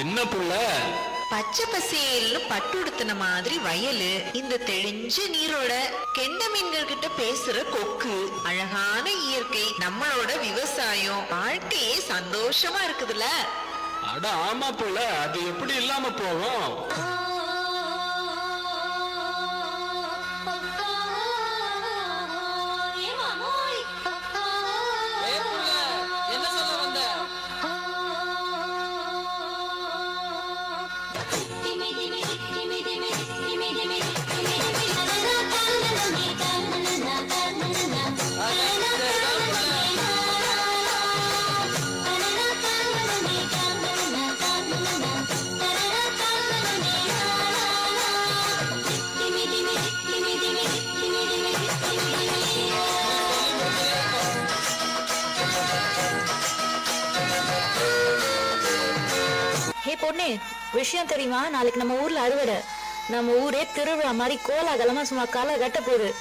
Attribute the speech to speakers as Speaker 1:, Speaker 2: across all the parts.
Speaker 1: என்ன புள்ள?
Speaker 2: பச்சை பசேல்னு பட்டு உடுத்தின மாதிரி வயலு, இந்த தெளிஞ்ச நீரோட கெண்ட மீன்கள் கிட்ட பேசுற கொக்கு, அழகான இயற்கை, நம்மளோட விவசாயம், வாழ்க்கையே சந்தோஷமா இருக்குதுல்ல.
Speaker 1: அட ஆமா புள்ள, அது எப்படி இல்லாம போகும்?
Speaker 3: பொண்ணு, விஷயம் தெரியுமா? நாளைக்கு நம்ம ஊர்ல அறுவடை. நம்ம ஊரே திருவிழா மாதிரி கோலாகலமா சும்மா கால கட்ட போகுது.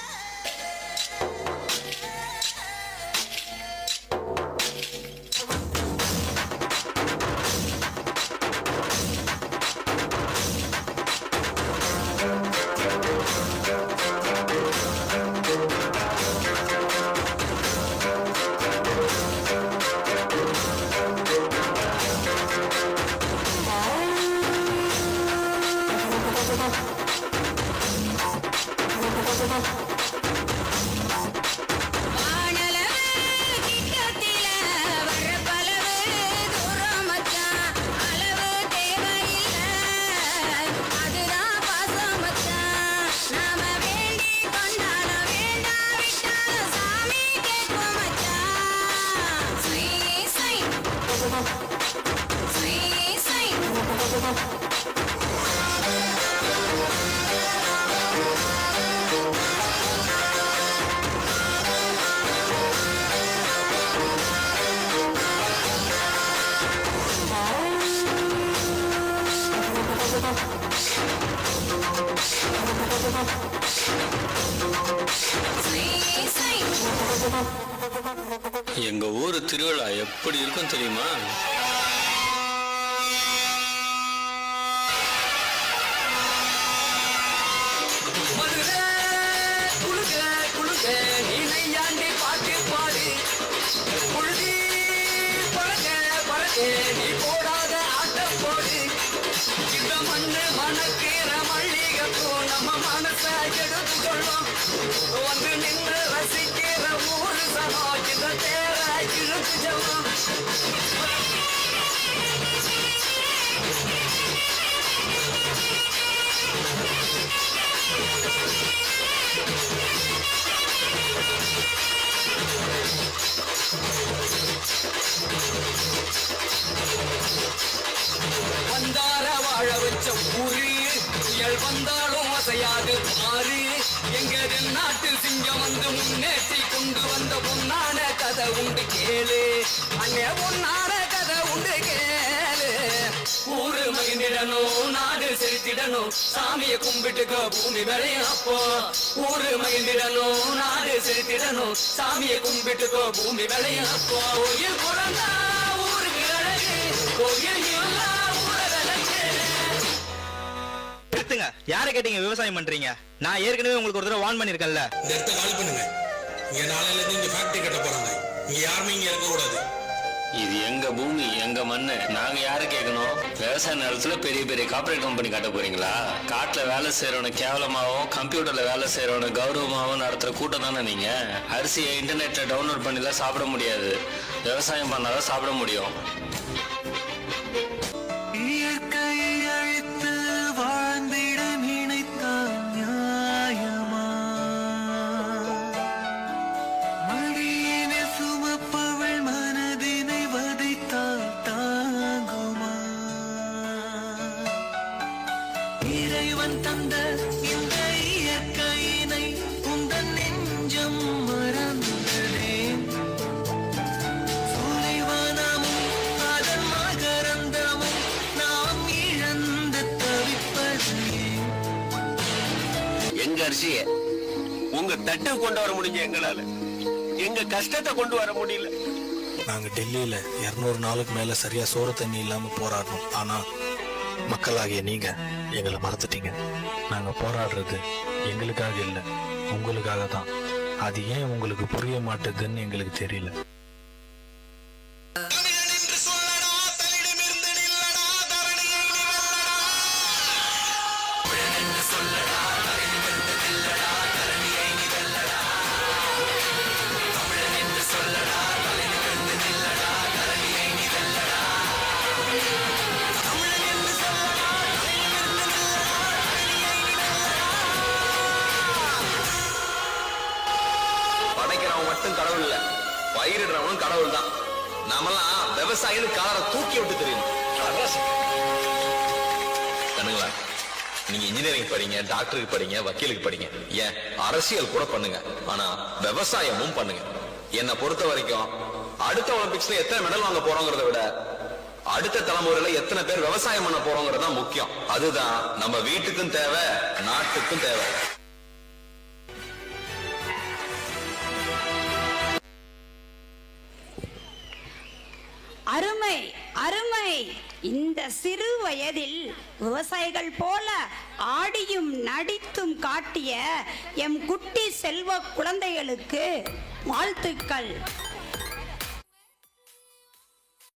Speaker 1: எங்க ஊரு திருவிழா எப்படி இருக்கும் தெரியுமா? நம்ம மனச எடுத்து கொள்ளும் வந்து நின்று ரசிக்கிற ஊரு சனம் இந்த தேர இழுத்து செல்லும். வந்தார வாழ வச்ச ஊரு புயல் வந்தாலும் அசையாது மாறு. எங்க நாட்டு சிங்கம் வந்து முன்னேற்றி கொண்டு வந்த பொன்னான கதை உண்டு கேளு. அங்கே பொன்னான கதை உண்டு கேளு. ஊரு மகிழ்ந்திடணும், நாடு செலுத்திடணும், சாமியை கும்பிட்டுக்க பூமி விளையும். அப்போ ஊரு மகிழ்ந்திடணும், நாடு செலுத்திடணும், சாமியை கும்பிட்டுக்க பூமி விளையும். அப்போ கோயில் பிறந்தா ஊருக்கு அழகு, கோயில் இல்லா
Speaker 4: யாரை கேட்டீங்க விவசாயம் பண்றீங்க? நான் ஏற்கனவே உங்களுக்கு ஒரு தடவை வார்ன் பண்ணிருக்கேன்ல.
Speaker 5: இந்த இடத்தை காலி பண்ணுங்க. இங்க நாளையில இருந்து இங்க ஃபேக்டரி கட்ட போறாங்க. இங்க யாருமே இங்க இருக்க கூடாது.
Speaker 1: இது எங்க பூமி, எங்க மண்ணு. நாங்க யாரு கேட்கணும்? விவசாய நிலத்துல பெரிய பெரிய கார்பரேட் கம்பெனி கட்ட போறீங்களா? காட்டுல வேலை செய்யறவன கேவலமாவும், கம்ப்யூட்டர்ல வேலை செய்யறவன கௌரவமாவும் நடத்துற கூட்டம் தானே நீங்க. அரிசியை இன்டர்நெட்ல டவுன்லோட் பண்ணிலாம் சாப்பிட முடியாது. விவசாயம் பண்ணாதான் சாப்பிட முடியும்.
Speaker 6: தந்த இந்த இயற்கையினை உந்தன் நெஞ்சம் மறந்ததே. சூலைவனமும் அதன் மகரந்தமும் நாம் இழந்து தவிப்பதே.
Speaker 7: எங்க அரிசிய உங்க தட்டை கொண்டு வர முடிஞ்ச எங்களால எங்க கஷ்டத்தை கொண்டு வர முடியல.
Speaker 5: நாங்க டெல்லியில 200 நாளுக்கு மேல சரியா சோறு தண்ணி இல்லாம போராடணும். ஆனா
Speaker 8: மக்களாகிய நீங்க எங்களை மறந்துட்டீங்க. நாங்க போராடுறது எங்களுக்காக இல்லை, உங்களுக்காக தான். அது ஏன் உங்களுக்கு புரிய மாட்டேதுன்னு எங்களுக்கு தெரியல.
Speaker 7: படைக்கிறவன் மட்டும் கடவுள் இல்ல, பயிரிடுறவனும் கடவுள் தான். நாமெல்லாம் விவசாயின்னு காலரை தூக்கி விட்டு தெரியணும். கண்ணுங்களா, நீங்க இன்ஜினியரிங் படிங்க, டாக்டருக்கு படிங்க, வக்கீலுக்கு படிங்க, ஏன் அரசியல் கூட பண்ணுங்க. ஆனா விவசாயமும் பண்ணுங்க. என்னை பொறுத்த வரைக்கும் அடுத்த ஒலிம்பிக்ஸ்ல எத்தனை மெடல் வாங்க போறோங்கிறத விட அடுத்த தலைமுறையில எத்தனை பேர் விவசாயம் பண்ண போறோங்கிறது தான் முக்கியம். அதுதான் நம்ம வீட்டுக்கும் தேவை, நாட்டுக்கும் தேவை.
Speaker 9: அருமை அருமை. இந்த சிறு வயதில் விவசாயிகள் போல ஆடியும் நடித்தும் காட்டிய எம் குட்டி செல்வ குழந்தைகளுக்கு வாழ்த்துக்கள்.